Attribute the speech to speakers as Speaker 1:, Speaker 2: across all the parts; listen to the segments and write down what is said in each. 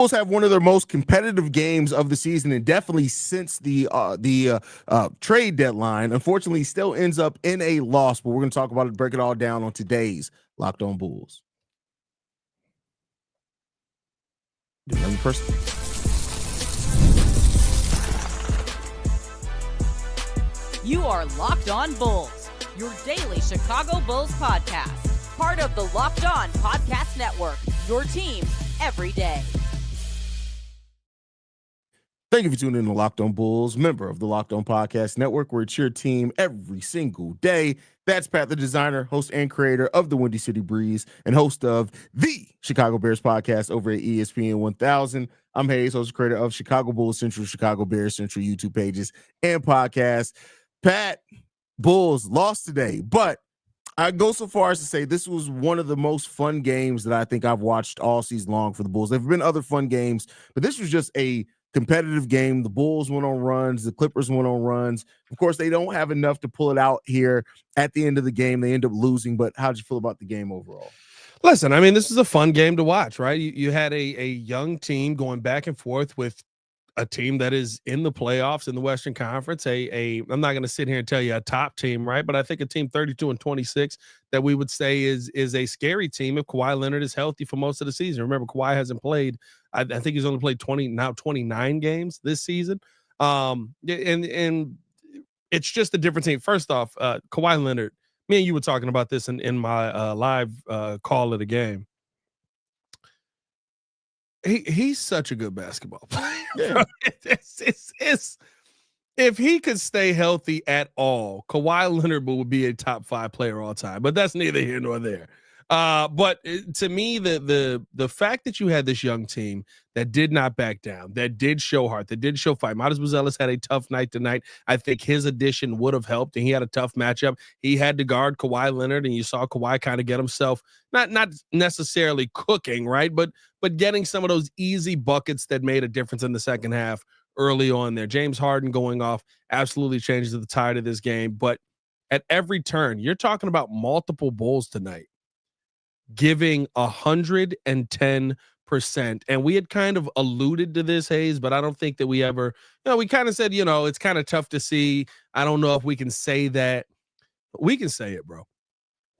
Speaker 1: Bulls have one of their most competitive games of the season, and definitely since the trade deadline. Unfortunately, still ends up in a loss. But we're going to talk about it, break it all down on today's Locked On Bulls. Another person.
Speaker 2: You are Locked On Bulls, your daily Chicago Bulls podcast. Part of the Locked On Podcast Network, your team every day.
Speaker 1: Thank you for tuning in to Locked On Bulls, member of the Locked On Podcast Network, where it's your team every single day. That's Pat, the designer, host and creator of the Windy City Breeze, and host of the Chicago Bears podcast over at ESPN 1000. I'm Hayes, host and creator of Chicago Bulls Central, Chicago Bears Central YouTube pages and podcasts. Pat, Bulls lost today, but I go so far as to say this was one of the most fun games that I think I've watched all season long for the Bulls. There have been other fun games, but this was just a competitive game. The Bulls went on runs. The Clippers went on runs. Of course, they don't have enough to pull it out here at the end of the game. They end up losing, but how'd you feel about the game overall?
Speaker 3: Listen, I mean, this is a fun game to watch, right? You had a young team going back and forth with a team that is in the playoffs in the Western Conference. I'm not going to sit here and tell you a top team, right? But I think a team 32-26 that we would say is a scary team if Kawhi Leonard is healthy for most of the season. Remember, Kawhi hasn't played. I think he's only played 29 games this season. And it's just a different team. First off, Kawhi Leonard, me and you were talking about this in my live call of the game. He's such a good basketball player.
Speaker 1: Yeah.
Speaker 3: It's if he could stay healthy at all, Kawhi Leonard would be a top 5 player all time. But that's neither here nor there. But to me, the fact that you had this young team that did not back down, that did show heart, that did show fight. Miles Buzelis had a tough night tonight. I think his addition would have helped, and he had a tough matchup. He had to guard Kawhi Leonard, and you saw Kawhi kind of get himself not necessarily cooking, right, but getting some of those easy buckets that made a difference in the second half early on there. James Harden going off absolutely changes the tide of this game, but at every turn, you're talking about multiple Bulls tonight giving 110%. And we had kind of alluded to this, Hayes, but I don't think that we ever, we kind of said, it's kind of tough to see. I don't know if we can say that. We can say it, bro.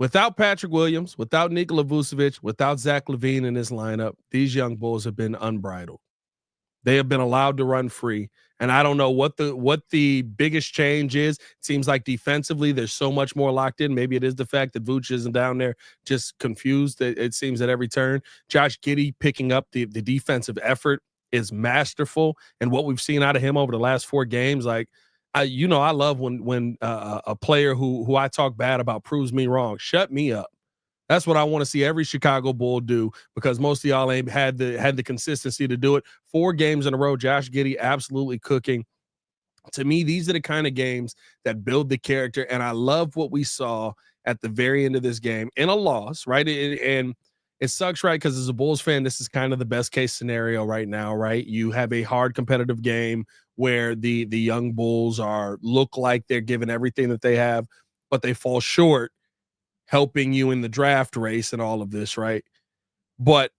Speaker 3: Without Patrick Williams, without Nikola Vucevic, without Zach LaVine in this lineup, these young Bulls have been unbridled. They have been allowed to run free. And I don't know what the biggest change is. It seems like defensively, there's so much more locked in. Maybe it is the fact that Vooch isn't down there just confused. It seems at every turn. Josh Giddy picking up the defensive effort is masterful. And what we've seen out of him over the last 4 games, I love when a player who I talk bad about proves me wrong. Shut me up. That's what I want to see every Chicago Bull do, because most of y'all ain't had the consistency to do it. 4 games in a row, Josh Giddy absolutely cooking. To me, these are the kind of games that build the character, and I love what we saw at the very end of this game in a loss, right? And it sucks, right? Because as a Bulls fan, this is kind of the best case scenario right now, right? You have a hard competitive game where the young Bulls look like they're giving everything that they have, but they fall short, helping you in the draft race and all of this, right? But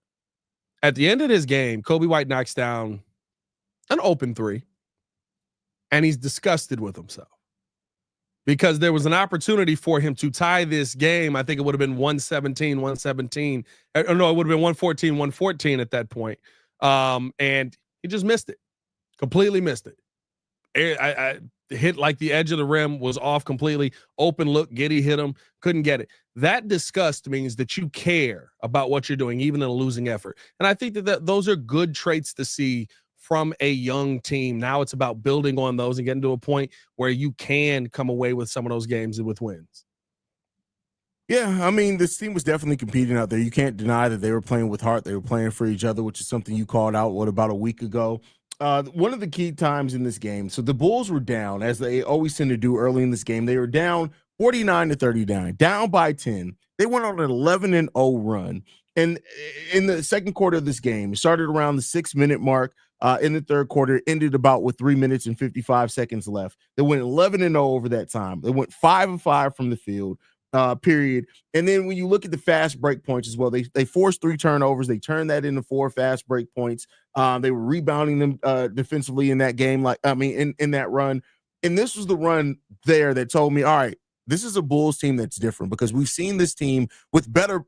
Speaker 3: at the end of this game, Kobe White knocks down an open 3, and he's disgusted with himself because there was an opportunity for him to tie this game. I think it would have been 117. Or no, it would have been 114 at that point. And he just missed it. Completely missed it. I hit like the edge of the rim was off completely. Open look, Giddy hit him, couldn't get it. That disgust means that you care about what you're doing, even in a losing effort. And I think that those are good traits to see from a young team. Now it's about building on those and getting to a point where you can come away with some of those games with wins.
Speaker 1: Yeah, I mean, this team was definitely competing out there. You can't deny that they were playing with heart. They were playing for each other, which is something you called out, about a week ago. One of the key times in this game, so the Bulls were down, as they always tend to do early in this game. They were down 49-39, down by 10. They went on an 11-0 run. And in the second quarter of this game, it started around the 6-minute mark. In the third quarter, it ended about with 3 minutes and 55 seconds left. They went 11-0 over that time. They went 5-5 from the field. period. And then when you look at the fast break points as well, they forced 3 turnovers. They turned that into 4 fast break points. They were rebounding them defensively in that game. In that run. And this was the run there that told me, all right, this is a Bulls team that's different, because we've seen this team with better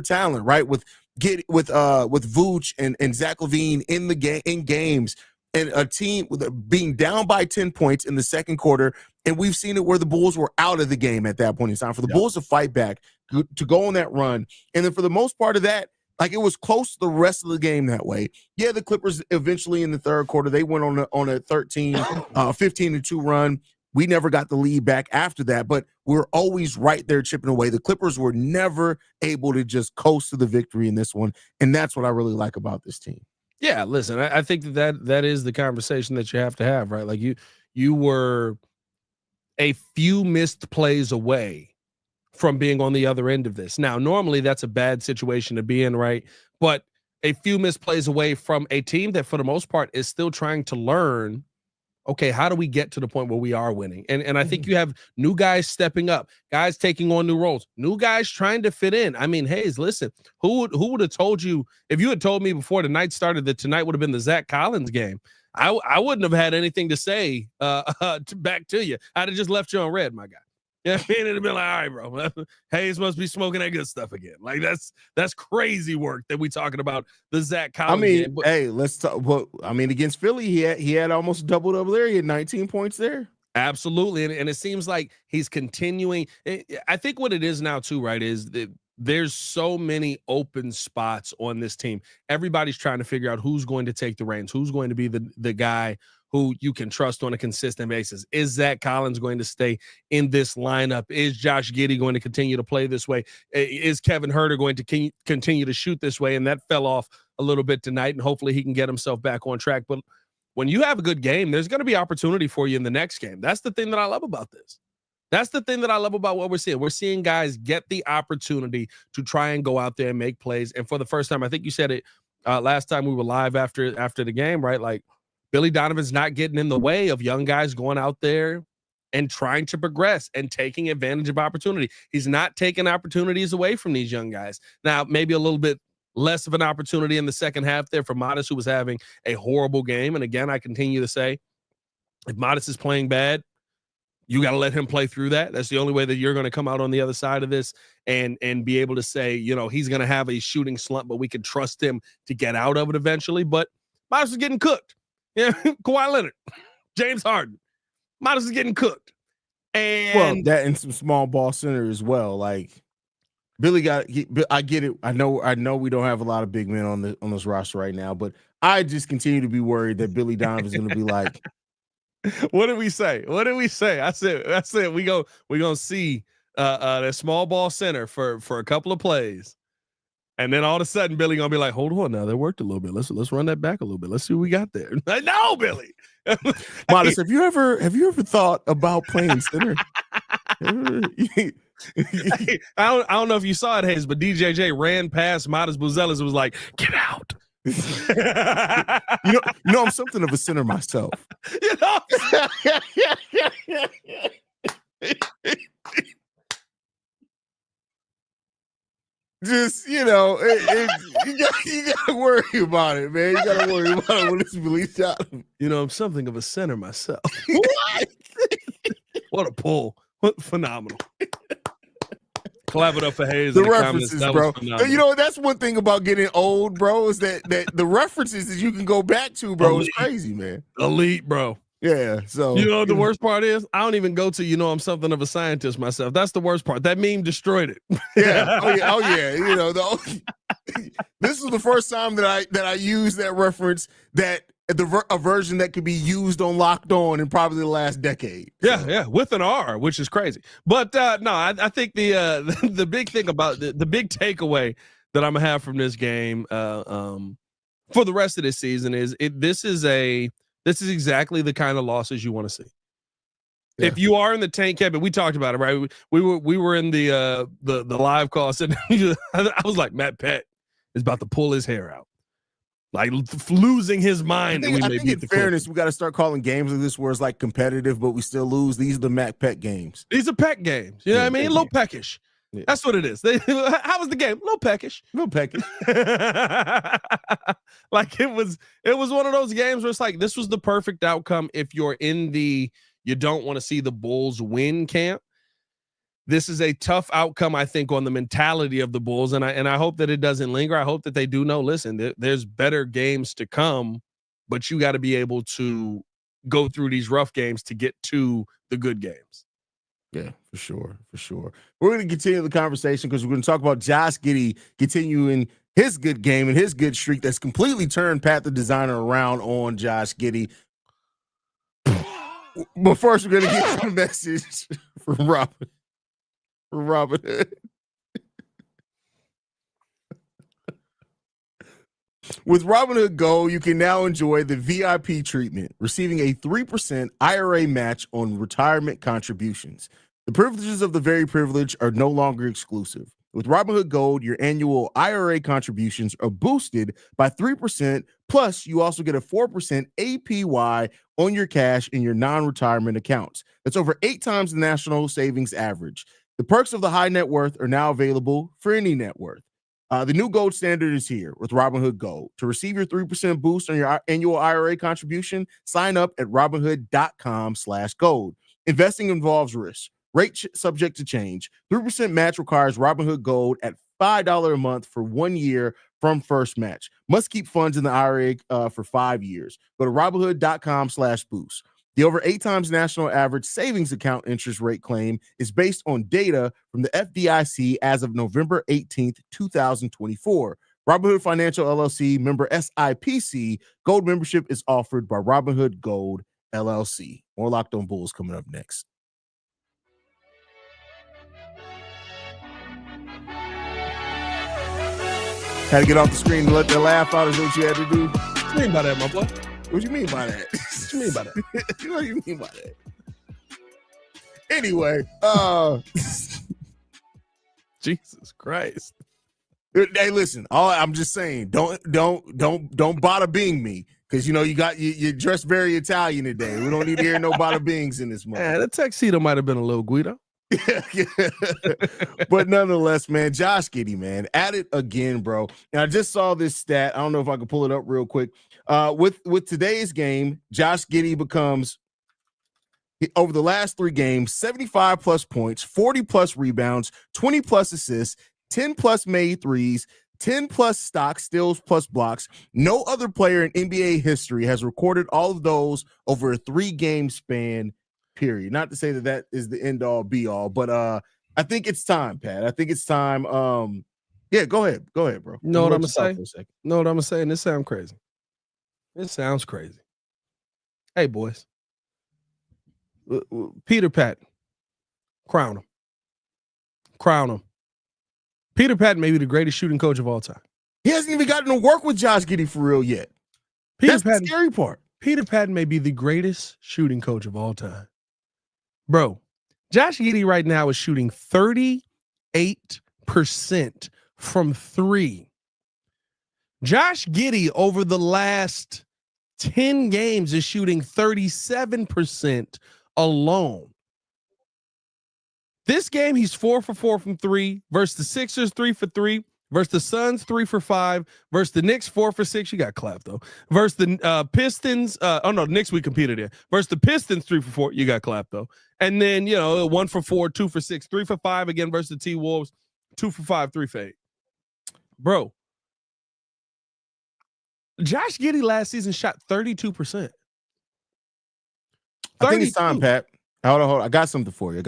Speaker 1: talent, right? With Vooch and Zach LaVine in games, and a team being down by 10 points in the second quarter. And we've seen it where the Bulls were out of the game at that point in time. For the Bulls to fight back, to go on that run. And then for the most part of that, like, it was close to the rest of the game that way. Yeah, the Clippers eventually in the third quarter, they went on a 15-2 run. We never got the lead back after that, but we're always right there chipping away. The Clippers were never able to just coast to the victory in this one, and that's what I really like about this team.
Speaker 3: Yeah, listen, I think that is the conversation that you have to have, right? Like, you were a few missed plays away from being on the other end of this. Now, normally that's a bad situation to be in, right? But a few missed plays away from a team that, for the most part, is still trying to learn, okay, how do we get to the point where we are winning? And I think you have new guys stepping up, guys taking on new roles, new guys trying to fit in. I mean, Hayes, listen, who would have told you, if you had told me before the night started that tonight would have been the Zach Collins game, I wouldn't have had anything to say back to you. I'd have just left you on red, my guy. Yeah, it'd have been like, all right, bro. Hayes must be smoking that good stuff again. Like, that's crazy work that we talking about the Zach Collins game.
Speaker 1: Hey, let's talk. Well, against Philly, he had almost double there. He had 19 points there.
Speaker 3: Absolutely, and it seems like he's continuing. I think what it is now too, right, is that there's so many open spots on this team. Everybody's trying to figure out who's going to take the reins, who's going to be the guy who you can trust on a consistent basis. Is Zach Collins going to stay in this lineup? Is Josh Giddy going to continue to play this way? Is Kevin Huerter going to continue to shoot this way? And that fell off a little bit tonight, and hopefully he can get himself back on track. But when you have a good game, there's going to be opportunity for you in the next game. That's the thing that I love about this. That's the thing that I love about what we're seeing. We're seeing guys get the opportunity to try and go out there and make plays. And for the first time, I think you said it last time we were live after the game, right? Like, Billy Donovan's not getting in the way of young guys going out there and trying to progress and taking advantage of opportunity. He's not taking opportunities away from these young guys. Now, maybe a little bit less of an opportunity in the second half there for Modest, who was having a horrible game. And again, I continue to say, if Modest is playing bad, you got to let him play through that. That's the only way that you're going to come out on the other side of this and be able to say, he's going to have a shooting slump, but we can trust him to get out of it eventually. But Modest is getting cooked. Yeah, Kawhi Leonard, James Harden, Modest is getting cooked, and
Speaker 1: that and some small ball center as well. Like, Billy I get it. I know we don't have a lot of big men on this roster right now, but I just continue to be worried that Billy Donovan is going to be like,
Speaker 3: what did we say? I said we gonna see that small ball center for a couple of plays. And then all of a sudden, Billy gonna be like, "Hold on, now that worked a little bit. Let's run that back a little bit. Let's see what we got there." Like, no, Billy.
Speaker 1: Modest, have you ever thought about playing center?
Speaker 3: I don't know if you saw it, Hayes, but DJJ ran past Modest Buzelis and was like, "Get out."
Speaker 1: I'm something of a center myself. Just, you got to worry about it, man. You got to worry about it when it's released out.
Speaker 3: I'm something of a center myself.
Speaker 1: What?
Speaker 3: What a pull. What phenomenal. Clap it up for Hayes.
Speaker 1: The references, bro. That's one thing about getting old, bro, is that the references that you can go back to, bro, is crazy, man.
Speaker 3: Elite, bro.
Speaker 1: Yeah. So
Speaker 3: the worst part is I don't even go to I'm something of a scientist myself. That's the worst part. That meme destroyed it.
Speaker 1: Yeah. Oh yeah. This is the first time that I used that reference, that a version that could be used on Locked On in probably the last decade.
Speaker 3: So. Yeah, with an R, which is crazy. But no, I think the big thing about the big takeaway that I'm gonna have from this game for the rest of this season is this is exactly the kind of losses you want to see. Yeah. If you are in the tank cabin, we talked about it, right? We were in the live call. I was like, Matt Pett is about to pull his hair out. like losing his mind.
Speaker 1: I think in fairness, we got to start calling games like this where it's like competitive, but we still lose. These are the Mac Pet games.
Speaker 3: These are pet games. You know what I mean? Low peckish. Yeah. That's what it is. How was the game? Low peckish.
Speaker 1: Low peckish.
Speaker 3: Like it was one of those games where it's like, this was the perfect outcome if you're in the you don't want to see the Bulls win camp. This is a tough outcome, I think, on the mentality of the Bulls, and I hope that it doesn't linger. I hope that they do know, listen, there's better games to come, but you got to be able to go through these rough games to get to the good games.
Speaker 1: Yeah, for sure. We're going to continue the conversation because we're going to talk about Josh Giddy continuing his good game and his good streak that's completely turned Pat the Designer around on Josh Giddy. But first, we're going to get a message from Robin. Robinhood. With Robinhood Gold, you can now enjoy the VIP treatment, receiving a 3% IRA match on retirement contributions. The privileges of the very privileged are no longer exclusive. With Robinhood Gold, your annual IRA contributions are boosted by 3%, plus you also get a 4% APY on your cash in your non-retirement accounts. That's over 8 times the national savings average. The perks of the high net worth are now available for any net worth. The new gold standard is here with Robinhood Gold. To receive your 3% boost on your annual IRA contribution, sign up at Robinhood.com/gold. Investing involves risk. Rate subject to change. 3% match requires Robinhood Gold at $5 a month for 1 year from first match. Must keep funds in the IRA for 5 years. Go to Robinhood.com/boost. The over 8 times national average savings account interest rate claim is based on data from the FDIC as of November 18th, 2024. Robinhood Financial LLC, member SIPC. Gold membership is offered by Robinhood Gold LLC. More Locked On Bulls coming up next. Had to get off the screen and let that laugh out. Is what you had to do?
Speaker 3: What do you mean by that, my boy?
Speaker 1: What you mean by that?
Speaker 3: What you mean by that?
Speaker 1: What do you mean by that? Anyway,
Speaker 3: Jesus Christ.
Speaker 1: Hey, listen, I'm just saying, don't bada bing me. Because you dressed very Italian today. We don't need to hear no bada bings in this moment.
Speaker 3: Yeah, the tuxedo might have been a little Guido.
Speaker 1: Yeah. But nonetheless, man, Josh Giddy, man, at it again, bro. And I just saw this stat. I don't know if I can pull it up real quick. With today's game, Josh Giddy becomes, over the last 3 games, 75 plus points, 40 plus rebounds, 20 plus assists, 10 plus made threes, 10 plus stocks, steals plus blocks. No other player in NBA history has recorded all of those over a 3-game span. Period. Not to say that is the end all be all, but I think it's time, Pat. I think it's time. Yeah, go ahead, bro.
Speaker 3: Know what I'm gonna say? Know what I'm gonna say? And this sounds crazy. Hey, boys. Peter Patton. Crown him. Peter Patton may be the greatest shooting coach of all time.
Speaker 1: He hasn't even gotten to work with Josh Giddy for real yet. That's the scary part.
Speaker 3: Peter Patton may be the greatest shooting coach of all time. Bro, Josh Giddy right now is shooting 38% from 3. Josh Giddy over the last 10 games is shooting 37% alone. This game, he's 4 for 4 from 3 versus the Sixers, 3 for 3 versus the Suns, 3 for 5 versus the Knicks, 4 for 6. You got clapped though. Versus the Pistons. Knicks we competed in. Versus the Pistons, 3 for 4. You got clapped though. And then 1 for 4, 2 for 6, 3 for 5 again versus the T-Wolves, 2 for 5, 3 for 8. Bro, Josh Giddy last season shot 32%.
Speaker 1: I think it's time, Pat. Hold on. I got something for you.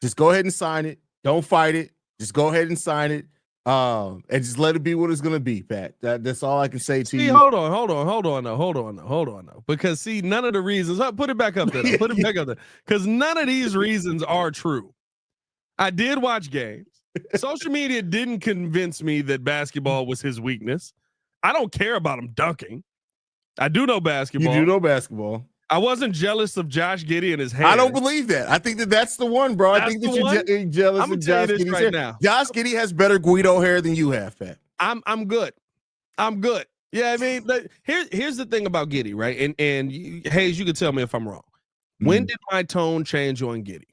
Speaker 1: Just go ahead and sign it. Don't fight it. Just go ahead and sign it. And just let it be what it's gonna be, Pat. That's all I can say to you.
Speaker 3: Hold on now. Because see, none of the reasons. Put it back up there. Put it back up there. Because none of these reasons are true. I did watch games. Social media didn't convince me that basketball was his weakness. I don't care about him dunking. I do know basketball.
Speaker 1: You do know basketball.
Speaker 3: I wasn't jealous of Josh Giddy and his hair.
Speaker 1: I don't believe that. I think that's the one, bro. I think that you're jealous of Josh Giddy
Speaker 3: right now.
Speaker 1: Josh Giddy has better Guido hair than you have, Pat.
Speaker 3: I'm good. I'm good. Yeah, I mean, here's the thing about Giddy, right? And Hayes, you can tell me if I'm wrong. When did my tone change on Giddy?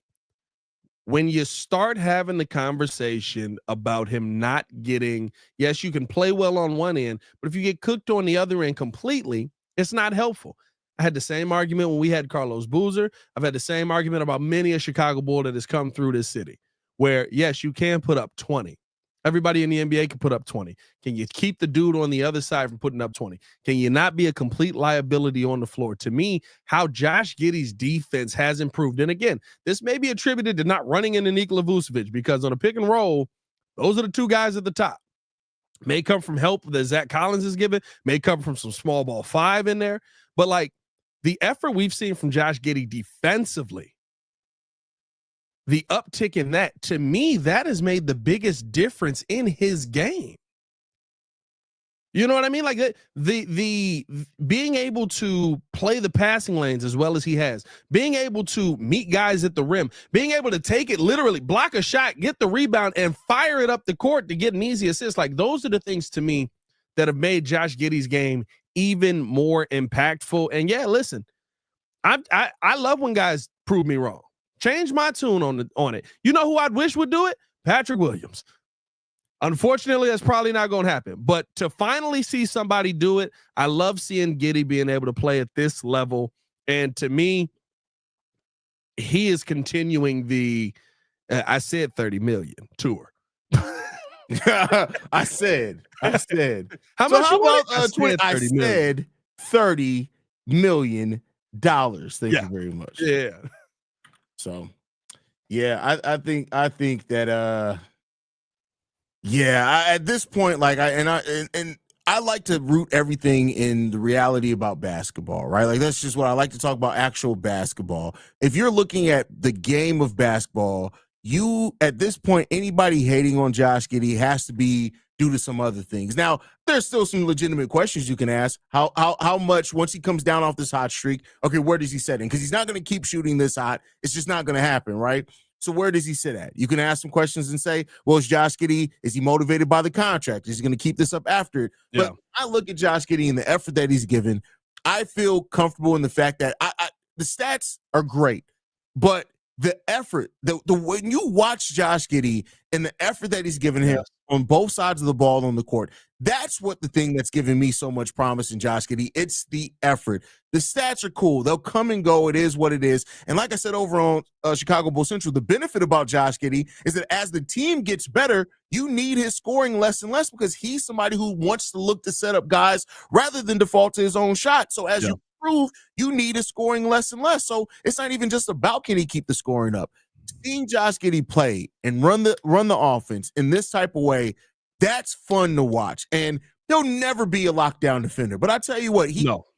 Speaker 3: When you start having the conversation about him not getting, yes, you can play well on one end, but if you get cooked on the other end completely, it's not helpful. I had the same argument when we had Carlos Boozer. I've had the same argument about many a Chicago Bull that has come through this city, where, yes, you can put up 20. Everybody in the NBA can put up 20. Can you keep the dude on the other side from putting up 20? Can you not be a complete liability on the floor? To me, how Josh Giddey's defense has improved. And again, this may be attributed to not running into Nikola Vucevic, because on a pick and roll, those are the two guys at the top. May come from help that Zach Collins is given, may come from some small ball five in there. But like the effort we've seen from Josh Giddey defensively, the uptick in that, to me, that has made the biggest difference in his game. You know what I mean? Like the being able to play the passing lanes as well as he has, being able to meet guys at the rim, being able to take it literally, block a shot, get the rebound, and fire it up the court to get an easy assist. Like those are the things to me that have made Josh Giddey's game even more impactful. And yeah, listen, I love when guys prove me wrong. Change my tune on it. You know who I'd wish would do it? Patrick Williams. Unfortunately, that's probably not going to happen. But to finally see somebody do it, I love seeing Giddy being able to play at this level. And to me, he is continuing the I said 30 million tour.
Speaker 1: I said.
Speaker 3: How
Speaker 1: so
Speaker 3: much
Speaker 1: how about
Speaker 3: I
Speaker 1: 20? I said $30 million. Thank you very much.
Speaker 3: Yeah.
Speaker 1: So, yeah, I think that at this point, like I like to root everything in the reality about basketball, right? Like that's just what I like to talk about, actual basketball. If you're looking at the game of basketball, at this point, anybody hating on Josh Giddey has to be due to some other things. Now, there's still some legitimate questions you can ask. How much, once he comes down off this hot streak, okay, where does he set in? Because he's not going to keep shooting this hot. It's just not going to happen, right? So where does he sit at? You can ask some questions and say, well, is Josh Giddey, is he motivated by the contract? Is he going to keep this up after it?
Speaker 3: Yeah.
Speaker 1: But I look at Josh Giddey and the effort that he's given. I feel comfortable in the fact that the stats are great, but the effort, the when you watch Josh Giddey and the effort that he's given him on both sides of the ball on the court, that's what the thing that's giving me so much promise in Josh Giddey. It's the effort. The stats are cool. They'll come and go. It is what it is. And like I said over on Chicago Bull Central, the benefit about Josh Giddey is that as the team gets better, you need his scoring less and less because he's somebody who wants to look to set up guys rather than default to his own shot. So as you improve, you need his scoring less and less. So it's not even just about can he keep the scoring up. Seeing Josh Giddey play and run the offense in this type of way, that's fun to watch. And he'll never be a lockdown defender. But I tell you what,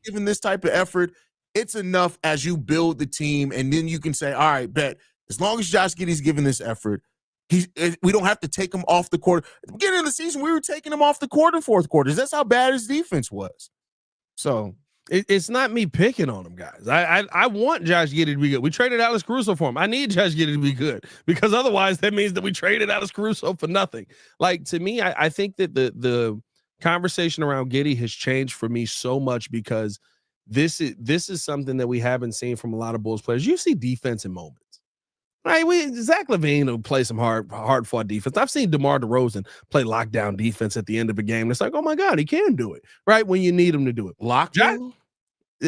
Speaker 1: given this type of effort, it's enough as you build the team, and then you can say, all right, bet, as long as Josh Giddey's given this effort, we don't have to take him off the court. At the beginning of the season, we were taking him off the court in fourth quarters. That's how bad his defense was. So
Speaker 3: it's not me picking on him, guys. I want Josh Giddey to be good. We traded Alex Caruso for him. I need Josh Giddey to be good because otherwise that means that we traded Alex Caruso for nothing. Like, to me, I think that the conversation around Giddy has changed for me so much because this is something that we haven't seen from a lot of Bulls players. You see defense in moments. Right, Zach LaVine will play some hard fought defense. I've seen DeMar DeRozan play lockdown defense at the end of a game. It's like, oh my God, he can do it right when you need him to do it.
Speaker 1: Lockdown.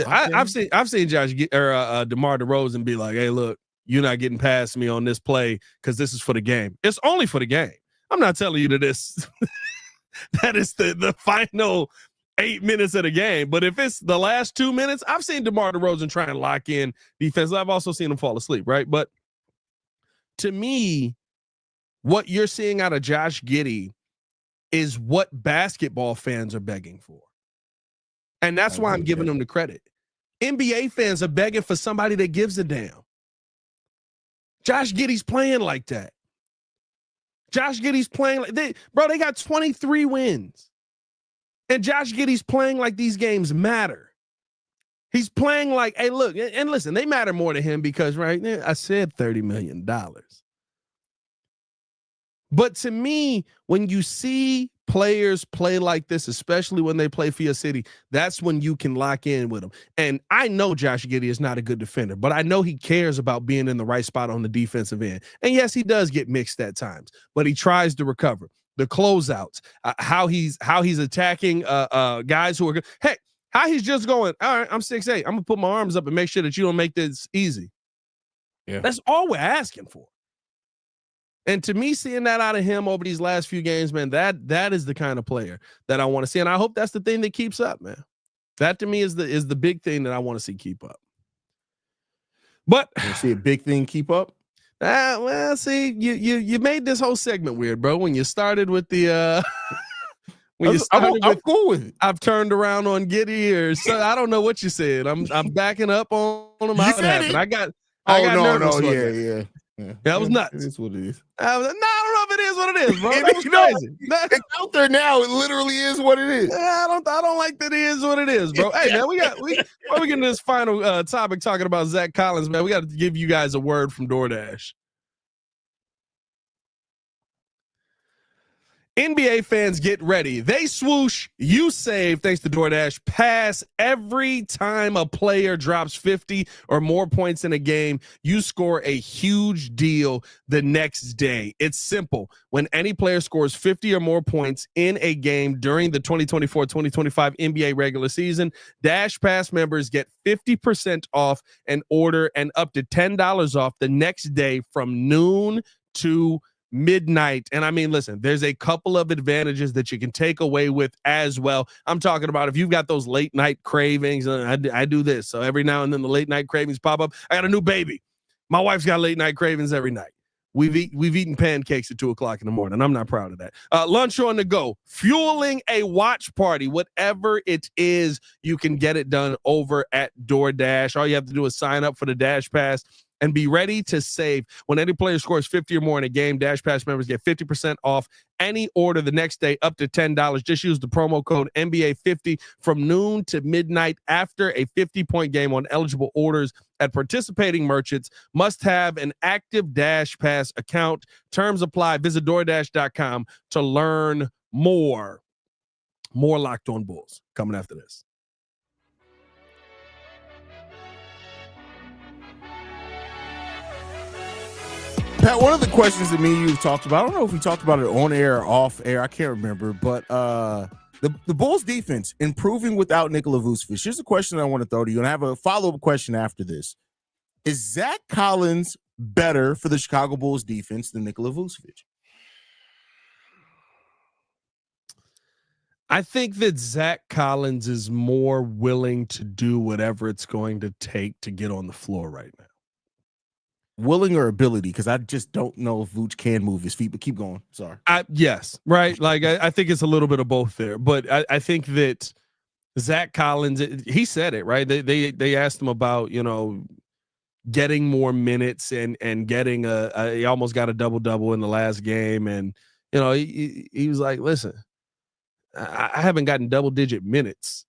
Speaker 3: I've seen Josh DeMar DeRozan be like, hey, look, you're not getting past me on this play because this is for the game. It's only for the game. I'm not telling you that that is the final 8 minutes of the game. But if it's the last 2 minutes, I've seen DeMar DeRozan try and lock in defense. I've also seen him fall asleep, right? But to me, what you're seeing out of Josh Giddey is what basketball fans are begging for. And that's why I'm giving them the credit. NBA fans are begging for somebody that gives a damn. Josh Giddey's playing like that. Josh Giddey's playing like they got 23 wins. And Josh Giddey's playing like these games matter. He's playing like, hey, look, and listen, they matter more to him because, right, I said $30 million. But to me, when you see players play like this, especially when they play for your city, that's when you can lock in with them. And I know Josh Giddy is not a good defender, but I know he cares about being in the right spot on the defensive end. And yes, he does get mixed at times, but he tries to recover. The closeouts, how he's attacking guys who are good. Hey, how he's just going, all right, I'm 6'8". I'm gonna put my arms up and make sure that you don't make this easy.
Speaker 1: Yeah.
Speaker 3: That's all we're asking for. And to me, seeing that out of him over these last few games, man, that is the kind of player that I want to see. And I hope that's the thing that keeps up, man. That to me is the big thing that I want to see keep up. But
Speaker 1: you see a big thing keep up?
Speaker 3: Well, see, you made this whole segment weird, bro. When you started with the
Speaker 1: I'm cool with it.
Speaker 3: I've turned around on Giddy or so. I don't know what you said. I'm backing up on him.
Speaker 1: You said it.
Speaker 3: I got
Speaker 1: no,
Speaker 3: nervous.
Speaker 1: yeah.
Speaker 3: That was nuts.
Speaker 1: It is what it is.
Speaker 3: I don't know if it is what it is, bro. That was crazy.
Speaker 1: It's out there now. It literally is what it is.
Speaker 3: I don't like that it is what it is, bro. Hey, man, before we get into this final topic talking about Zach Collins, man, we got to give you guys a word from DoorDash. NBA fans, get ready. They swoosh, you save thanks to DoorDash Pass. Every time a player drops 50 or more points in a game, you score a huge deal the next day. It's simple. When any player scores 50 or more points in a game during the 2024-2025 NBA regular season, Dash Pass members get 50% off an order and up to $10 off the next day from noon to midnight. And I mean, listen, there's a couple of advantages that you can take away with as well. I'm talking about if you've got those late night cravings, I do this. So every now and then the late night cravings pop up. I got a new baby. My wife's got late night cravings every night. We've eaten pancakes at 2:00 in the morning. I'm not proud of that. Lunch on the go, fueling a watch party, whatever it is, you can get it done over at DoorDash. All you have to do is sign up for the Dash Pass and be ready to save. When any player scores 50 or more in a game, Dash Pass members get 50% off any order the next day, up to $10. Just use the promo code NBA50 from noon to midnight after a 50-point game on eligible orders at participating merchants. Must have an active Dash Pass account. Terms apply. Visit DoorDash.com to learn more. More Locked On Bulls coming after this.
Speaker 1: Pat, one of the questions that me and you've talked about, I don't know if we talked about it on air or off air, I can't remember, but the Bulls defense improving without Nikola Vucevic. Here's a question I want to throw to you, and I have a follow-up question after this. Is Zach Collins better for the Chicago Bulls defense than Nikola Vucevic?
Speaker 3: I think that Zach Collins is more willing to do whatever it's going to take to get on the floor right now.
Speaker 1: Willing or ability? Because I just don't know if Vooch can move his feet, but keep going. Sorry.
Speaker 3: Yes, right. Like I think it's a little bit of both there, but I think that Zach Collins, he said it, right? They asked him about, getting more minutes and getting he almost got a double in the last game. And, he was like, listen, I haven't gotten double-digit minutes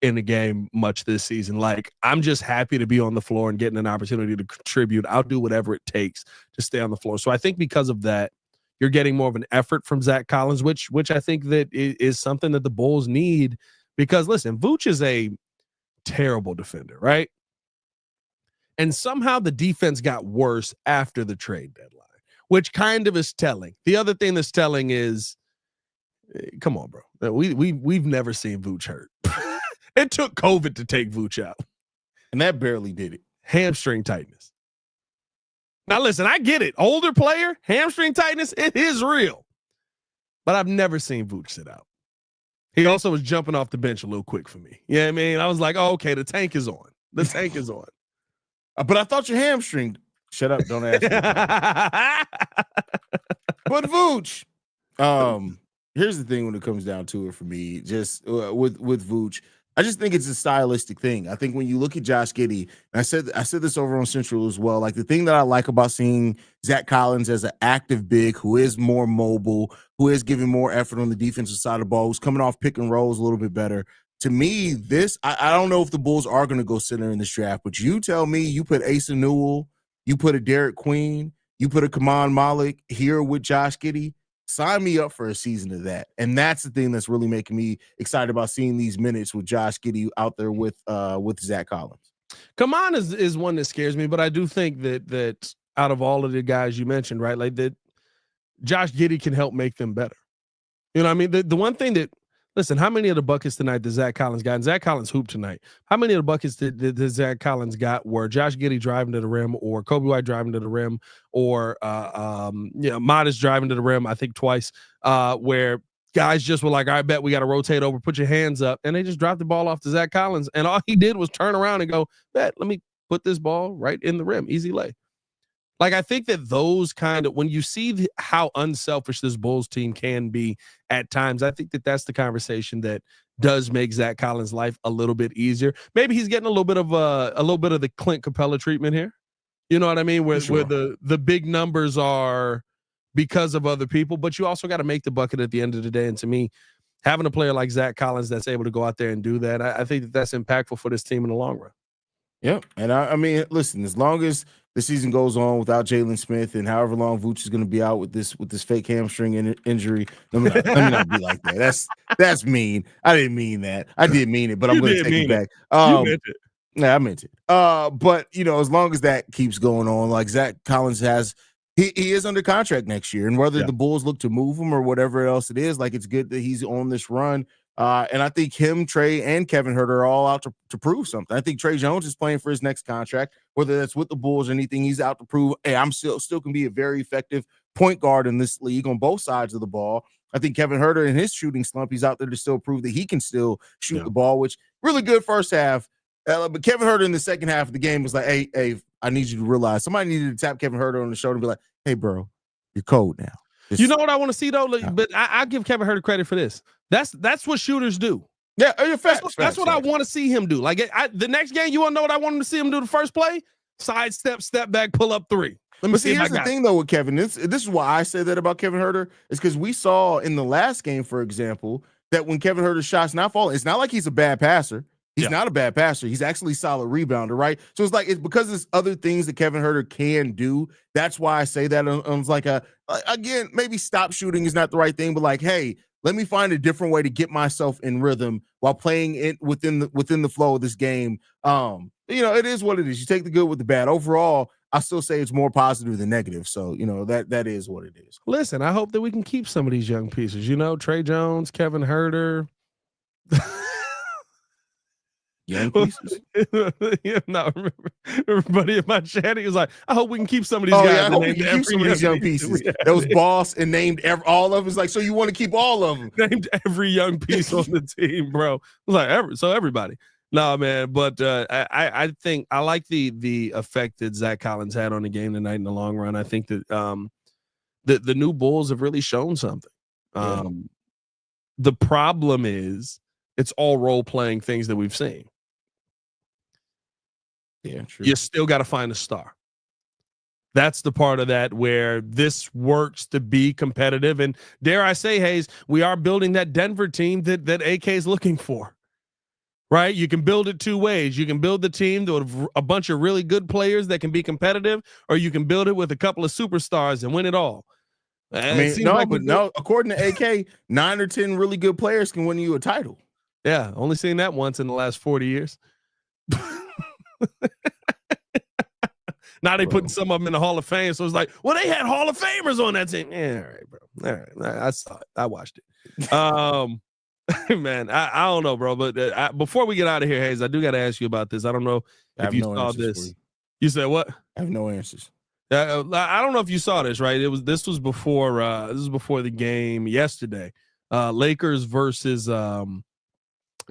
Speaker 3: in the game much this season. Like, I'm just happy to be on the floor and getting an opportunity to contribute. I'll do whatever it takes to stay on the floor. So I think because of that, you're getting more of an effort from Zach Collins, which I think that is something that the Bulls need, because listen, Vooch is a terrible defender, right? And somehow the defense got worse after the trade deadline, which kind of is telling. The other thing that's telling is, come on, bro. We've never seen Vooch hurt. It took COVID to take Vooch out.
Speaker 1: And that barely did it.
Speaker 3: Hamstring tightness. Now, listen, I get it. Older player, hamstring tightness, it is real. But I've never seen Vooch sit out. He also was jumping off the bench a little quick for me. You know what I mean? I was like, oh, okay, the tank is on. The tank is on.
Speaker 1: But I thought your hamstring. Shut up. Don't ask me. But Vooch, here's the thing when it comes down to it for me, just with Vooch, I just think it's a stylistic thing. I think when you look at Josh Giddy, and I said this over on Central as well, like the thing that I like about seeing Zach Collins as an active big who is more mobile, who is giving more effort on the defensive side of the ball, who's coming off pick and rolls a little bit better. To me, I don't know if the Bulls are going to go center in this draft, but you tell me you put Asa Newell, you put a Derek Queen, you put a Kaman Malik here with Josh Giddy, sign me up for a season of that. And that's the thing that's really making me excited about seeing these minutes with Josh Giddy out there with Zach Collins.
Speaker 3: Kaman is one that scares me, but I do think that out of all of the guys you mentioned, right, like that Josh Giddy can help make them better. You know what I mean? The one thing that, listen, how many of the buckets tonight did Zach Collins got? And Zach Collins hooped tonight. How many of the buckets did Zach Collins got were Josh Giddy driving to the rim, or Kobe White driving to the rim, or Modest driving to the rim, I think twice, where guys just were like, I bet we got to rotate over, put your hands up, and they just dropped the ball off to Zach Collins, and all he did was turn around and go, bet, let me put this ball right in the rim, easy lay. Like, I think that those kind of, when you see how unselfish this Bulls team can be at times, I think that that's the conversation that does make Zach Collins' life a little bit easier. Maybe he's getting a little bit of the Clint Capella treatment here. You know what I mean? Where the big numbers are because of other people, but you also got to make the bucket at the end of the day. And to me, having a player like Zach Collins that's able to go out there and do that, I think that that's impactful for this team in the long run.
Speaker 1: Yep. And I mean, listen, as long as the season goes on without Jalen Smith and however long Vooch is going to be out with this fake hamstring injury, let me not be like that. That's mean. I didn't mean that. I did mean it, but I'm going to take it back.
Speaker 3: You meant it.
Speaker 1: Yeah, I meant it. But as long as that keeps going on, like Zach Collins he is under contract next year, and whether the Bulls look to move him or whatever else it is, like, it's good that he's on this run. And I think him, Trey, and Kevin Huerter are all out to prove something. I think Trey Jones is playing for his next contract, whether that's with the Bulls or anything. He's out to prove, hey, I'm still can be a very effective point guard in this league on both sides of the ball. I think Kevin Huerter in his shooting slump, he's out there to still prove that he can still shoot the ball, which really good first half. But Kevin Huerter in the second half of the game was like, hey, I need you to realize, somebody needed to tap Kevin Huerter on the shoulder and be like, hey, bro, you're cold now.
Speaker 3: You know what I want to see, though? But I give Kevin Huerter credit for this. That's what shooters do.
Speaker 1: Yeah,
Speaker 3: that's what I want to see him do. Like, the next game, you want to know what I want him to see him do the first play? Sidestep, step back, pull up three. Let me see.
Speaker 1: Here's the thing, though, with Kevin. This is why I say that about Kevin Huerter, is because we saw in the last game, for example, that when Kevin Huerter's shot's not falling, it's not like he's a bad passer. He's not a bad passer. He's actually a solid rebounder, right? So it's because there's other things that Kevin Huerter can do. That's why I say that. It's like again, maybe stop shooting is not the right thing, but like, hey, let me find a different way to get myself in rhythm while playing it within the flow of this game. It is what it is. You take the good with the bad. Overall, I still say it's more positive than negative. So, that is what it is.
Speaker 3: Listen, I hope that we can keep some of these young pieces. Trey Jones, Kevin Huerter.
Speaker 1: Young pieces.
Speaker 3: Everybody in my chat, he was like, I hope we can keep some of these guys.
Speaker 1: I hope we can keep some of these young pieces. That was boss and named all of them. It's like, so you want to keep all of them?
Speaker 3: Named every young piece on the team, bro. It was like, so everybody. No, man, but I think I like the effect that Zach Collins had on the game tonight in the long run. I think that the new Bulls have really shown something. The problem is it's all role-playing things that we've seen.
Speaker 1: Yeah, true.
Speaker 3: You still got to find a star. That's the part of that where this works to be competitive. And dare I say, Hayes, we are building that Denver team that AK is looking for. Right? You can build it two ways. You can build the team with a bunch of really good players that can be competitive, or you can build it with a couple of superstars and win it all.
Speaker 1: No. According to AK, 9 or 10 really good players can win you a title.
Speaker 3: Yeah, only seen that once in the last 40 years. Now they putting some of them in the Hall of Fame, so it's like, well, they had Hall of Famers on that team. Yeah, all right, bro. All right, I saw it. I watched it. Man, I don't know, bro. But before we get out of here, Hayes, I do got to ask you about this. I don't know if you saw this. You said what?
Speaker 1: I have no answers.
Speaker 3: I don't know if you saw this, right? This was before the game yesterday. Lakers versus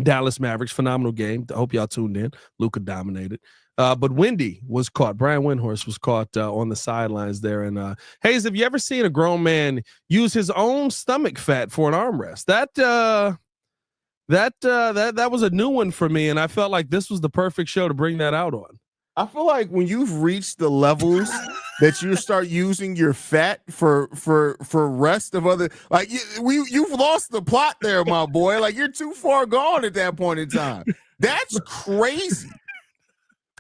Speaker 3: Dallas Mavericks. Phenomenal game. I hope y'all tuned in. Luka dominated. But Wendy was caught. Brian Windhorst was caught on the sidelines there. And Hayes, have you ever seen a grown man use his own stomach fat for an armrest? That was a new one for me, and I felt like this was the perfect show to bring that out on.
Speaker 1: I feel like when you've reached the levels that you start using your fat for rest of other, like you've lost the plot there, my boy. Like, you're too far gone at that point in time. That's crazy.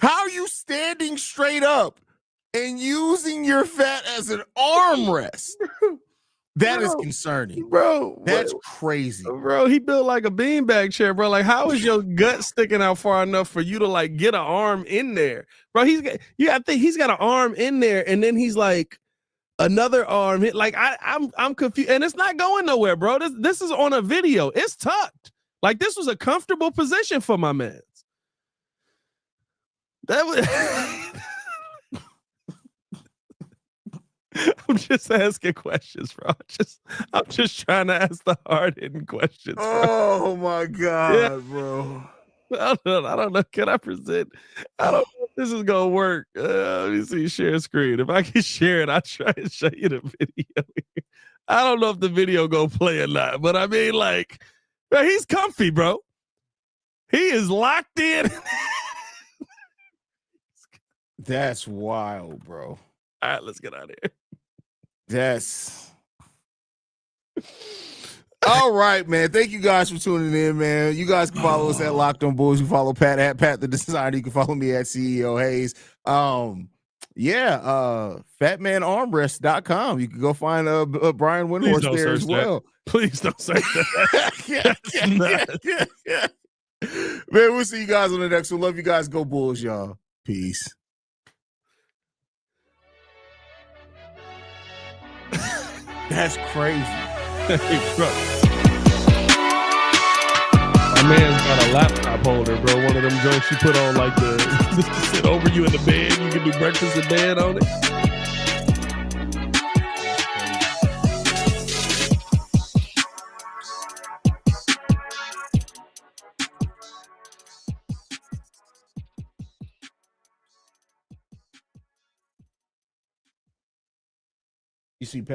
Speaker 1: How are you standing straight up and using your fat as an armrest? That is concerning,
Speaker 3: bro.
Speaker 1: That's crazy,
Speaker 3: bro. He built like a beanbag chair, bro. Like, how is your gut sticking out far enough for you to like get an arm in there, bro? I think he's got an arm in there, and then he's like another arm. Like, I'm confused, and it's not going nowhere, bro. This is on a video. It's tucked. Like, this was a comfortable position for my man. That was. I'm just asking questions, bro. I'm just trying to ask the hard-hitting questions, bro.
Speaker 1: Oh my God, bro.
Speaker 3: I don't know. Can I present? I don't know if this is gonna work. Let me see. Share screen. If I can share it, I'll try and show you the video. I don't know if the video gonna play or not, but I mean, like, bro, he's comfy, bro. He is locked in.
Speaker 1: That's wild, bro.
Speaker 3: All right, let's get out of here.
Speaker 1: That's all right, man. Thank you guys for tuning in, man. You guys can follow us at Locked On Bulls. You follow Pat at Pat the Designer. You can follow me at CEO Hayes. Fatmanarmrest.com. You can go find Brian Windhorst there as well.
Speaker 3: That. Please don't say that.
Speaker 1: Man, we'll see you guys on the next one. Love you guys. Go Bulls, y'all. Peace. That's crazy.
Speaker 3: Hey, bro. My man's got a laptop holder, bro. One of them joints you put on like just to sit over you in the bed. You can do breakfast in bed on it.
Speaker 1: You see Pat